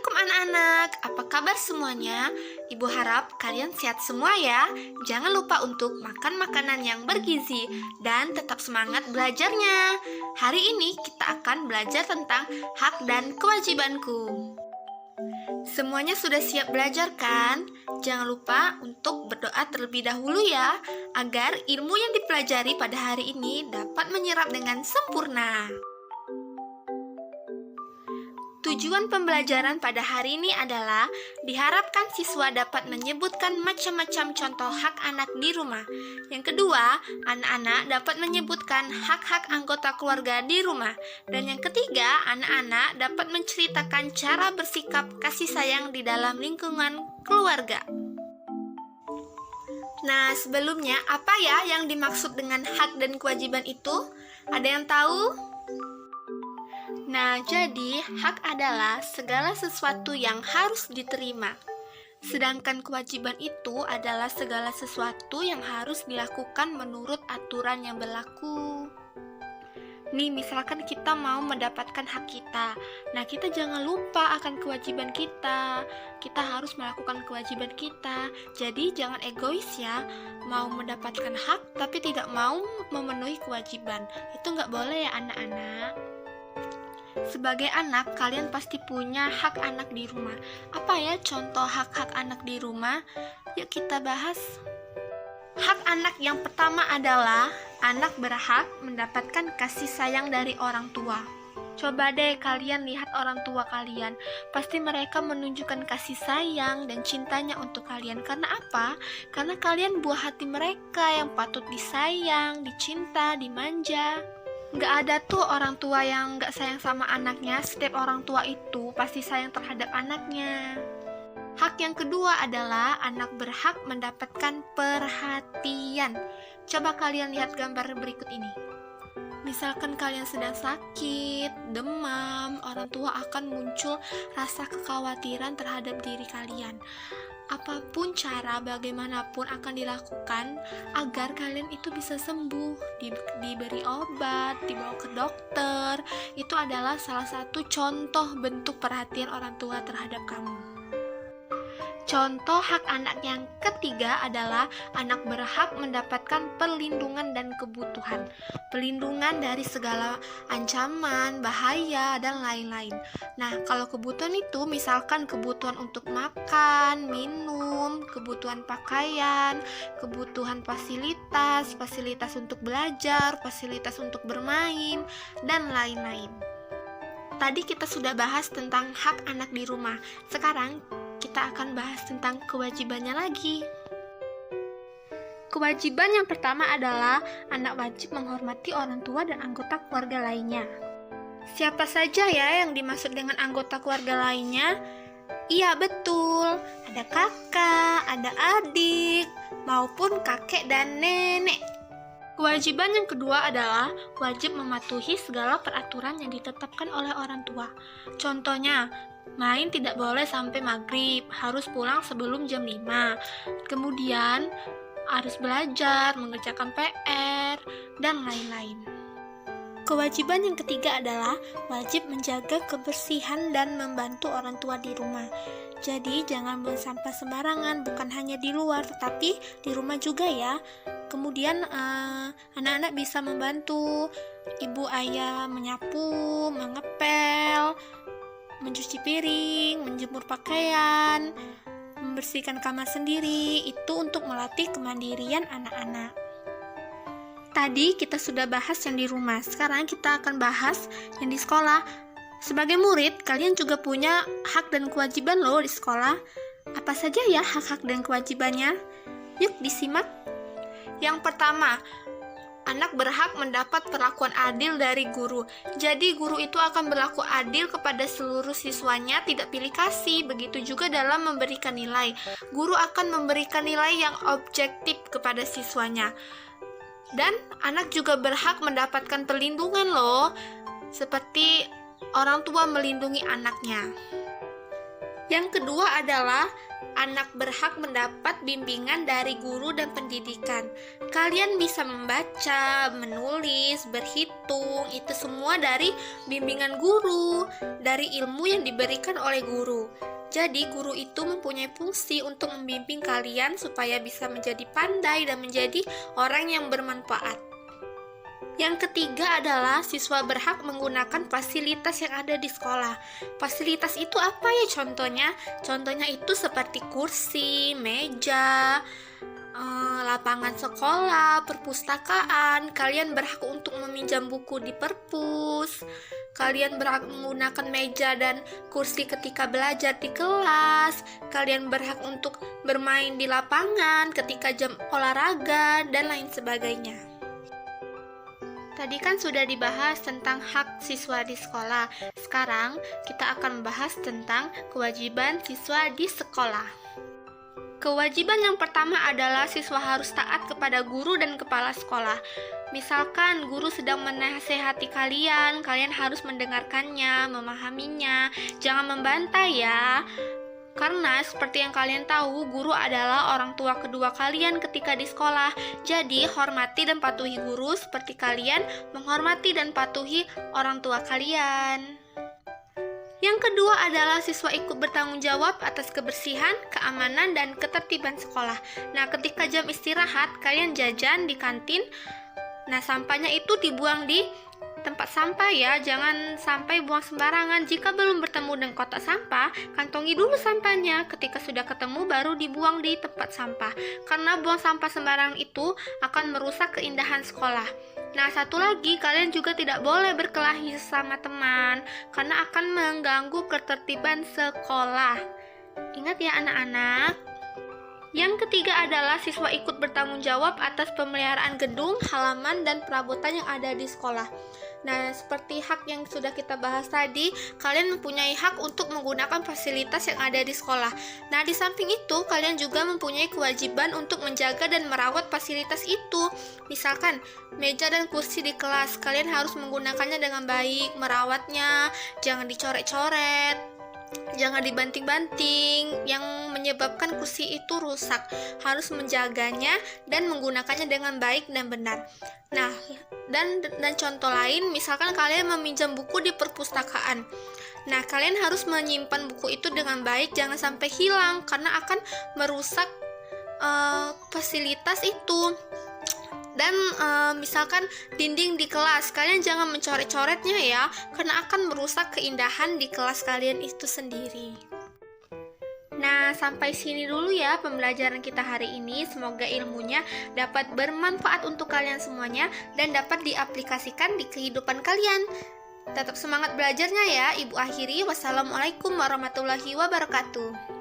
Assalamualaikum anak-anak, apa kabar semuanya? Ibu harap kalian sehat semua ya. Jangan lupa untuk makan makanan yang bergizi dan tetap semangat belajarnya. Hari ini kita akan belajar tentang hak dan kewajibanku. Semuanya sudah siap belajar kan? Jangan lupa untuk berdoa terlebih dahulu ya, agar ilmu yang dipelajari pada hari ini dapat menyerap dengan sempurna. Tujuan pembelajaran pada hari ini adalah diharapkan siswa dapat menyebutkan macam-macam contoh hak anak di rumah. Yang kedua, anak-anak dapat menyebutkan hak-hak anggota keluarga di rumah. Dan yang ketiga, anak-anak dapat menceritakan cara bersikap kasih sayang di dalam lingkungan keluarga. Nah, sebelumnya apa ya yang dimaksud dengan hak dan kewajiban itu? Ada yang tahu? Nah, jadi hak adalah segala sesuatu yang harus diterima. Sedangkan kewajiban itu adalah segala sesuatu yang harus dilakukan menurut aturan yang berlaku. Nih, misalkan kita mau mendapatkan hak kita. Nah, kita jangan lupa akan kewajiban kita. Kita harus melakukan kewajiban kita. Jadi, jangan egois ya. Mau mendapatkan hak, tapi tidak mau memenuhi kewajiban. Itu nggak boleh ya anak-anak. Sebagai anak, kalian pasti punya hak anak di rumah. Apa ya contoh hak-hak anak di rumah? Yuk kita bahas. Hak anak yang pertama adalah anak berhak mendapatkan kasih sayang dari orang tua. Coba deh kalian lihat orang tua kalian. Pasti mereka menunjukkan kasih sayang dan cintanya untuk kalian. Karena apa? Karena kalian buah hati mereka yang patut disayang, dicinta, dimanja. Nggak ada tuh orang tua yang nggak sayang sama anaknya. Setiap orang tua itu pasti sayang terhadap anaknya. Hak yang kedua adalah anak berhak mendapatkan perhatian. Coba kalian lihat gambar berikut ini. Misalkan kalian sedang sakit, demam, orang tua akan muncul rasa kekhawatiran terhadap diri kalian. Apapun cara, bagaimanapun akan dilakukan agar kalian itu bisa sembuh, diberi obat, dibawa ke dokter. Itu adalah salah satu contoh bentuk perhatian orang tua terhadap kamu. Contoh hak anak yang ketiga adalah anak berhak mendapatkan perlindungan dan kebutuhan. Perlindungan dari segala ancaman, bahaya, dan lain-lain. Nah, kalau kebutuhan itu misalkan kebutuhan untuk makan, minum, kebutuhan pakaian, kebutuhan fasilitas, fasilitas untuk belajar, fasilitas untuk bermain, dan lain-lain. Tadi kita sudah bahas tentang hak anak di rumah. Sekarang kita akan bahas tentang kewajibannya lagi. Kewajiban yang pertama adalah anak wajib menghormati orang tua dan anggota keluarga lainnya. Siapa saja ya yang dimaksud dengan anggota keluarga lainnya? Iya betul, ada kakak, ada adik, maupun kakek dan nenek. Kewajiban yang kedua adalah wajib mematuhi segala peraturan yang ditetapkan oleh orang tua. Contohnya, main tidak boleh sampai maghrib, harus pulang sebelum jam 5. Kemudian, harus belajar, mengerjakan PR, dan lain-lain. Kewajiban yang ketiga adalah wajib menjaga kebersihan dan membantu orang tua di rumah. Jadi, jangan buang sampah sembarangan, bukan hanya di luar, tetapi di rumah juga ya. Kemudian anak-anak bisa membantu ibu ayah menyapu, mengepel, mencuci piring, menjemur pakaian, membersihkan kamar sendiri. Itu untuk melatih kemandirian anak-anak. Tadi kita sudah bahas yang di rumah. Sekarang kita akan bahas yang di sekolah. Sebagai murid, kalian juga punya hak dan kewajiban loh di sekolah. Apa saja ya hak-hak dan kewajibannya? Yuk disimak. Yang pertama, anak berhak mendapat perlakuan adil dari guru. Jadi guru itu akan berlaku adil kepada seluruh siswanya, tidak pilih kasih. Begitu juga dalam memberikan nilai. Guru akan memberikan nilai yang objektif kepada siswanya. Dan anak juga berhak mendapatkan perlindungan loh, seperti orang tua melindungi anaknya. Yang kedua adalah anak berhak mendapat bimbingan dari guru dan pendidikan. Kalian bisa membaca, menulis, berhitung, itu semua dari bimbingan guru, dari ilmu yang diberikan oleh guru. Jadi guru itu mempunyai fungsi untuk membimbing kalian supaya bisa menjadi pandai dan menjadi orang yang bermanfaat. Yang ketiga adalah siswa berhak menggunakan fasilitas yang ada di sekolah. Fasilitas itu apa ya contohnya? Contohnya itu seperti kursi, meja, lapangan sekolah, perpustakaan. Kalian berhak untuk meminjam buku di perpus. Kalian berhak menggunakan meja dan kursi ketika belajar di kelas. Kalian berhak untuk bermain di lapangan ketika jam olahraga dan lain sebagainya. Tadi kan sudah dibahas tentang hak siswa di sekolah. Sekarang kita akan membahas tentang kewajiban siswa di sekolah. Kewajiban yang pertama adalah siswa harus taat kepada guru dan kepala sekolah. Misalkan guru sedang menasehati kalian, kalian harus mendengarkannya, memahaminya, jangan membantah ya. Karena seperti yang kalian tahu, guru adalah orang tua kedua kalian ketika di sekolah. Jadi, hormati dan patuhi guru seperti kalian menghormati dan patuhi orang tua kalian. Yang kedua adalah siswa ikut bertanggung jawab atas kebersihan, keamanan, dan ketertiban sekolah. Nah, ketika jam istirahat, kalian jajan di kantin. Nah, sampahnya itu dibuang di tempat sampah ya, jangan sampai buang sembarangan. Jika belum bertemu dengan kotak sampah, kantongi dulu sampahnya. Ketika sudah ketemu, baru dibuang di tempat sampah. Karena buang sampah sembarangan itu akan merusak keindahan sekolah. Nah, satu lagi, kalian juga tidak boleh berkelahi sama teman, karena akan mengganggu ketertiban sekolah. Ingat ya anak-anak. Yang ketiga adalah siswa ikut bertanggung jawab atas pemeliharaan gedung, halaman, dan perabotan yang ada di sekolah. Nah, seperti hak yang sudah kita bahas tadi, kalian mempunyai hak untuk menggunakan fasilitas yang ada di sekolah. Nah, di samping itu, kalian juga mempunyai kewajiban untuk menjaga dan merawat fasilitas itu. Misalkan, meja dan kursi di kelas, kalian harus menggunakannya dengan baik, merawatnya, jangan dicoret-coret. Jangan dibanting-banting yang menyebabkan kursi itu rusak. Harus menjaganya dan menggunakannya dengan baik dan benar. Nah, dan contoh lain, misalkan kalian meminjam buku di perpustakaan. Nah, kalian harus menyimpan buku itu dengan baik, jangan sampai hilang karena akan merusak fasilitas itu. Dan misalkan dinding di kelas, kalian jangan mencoret-coretnya ya, karena akan merusak keindahan di kelas kalian itu sendiri. Nah, sampai sini dulu ya pembelajaran kita hari ini. Semoga ilmunya dapat bermanfaat untuk kalian semuanya dan dapat diaplikasikan di kehidupan kalian. Tetap semangat belajarnya ya. Ibu akhiri, wassalamualaikum warahmatullahi wabarakatuh.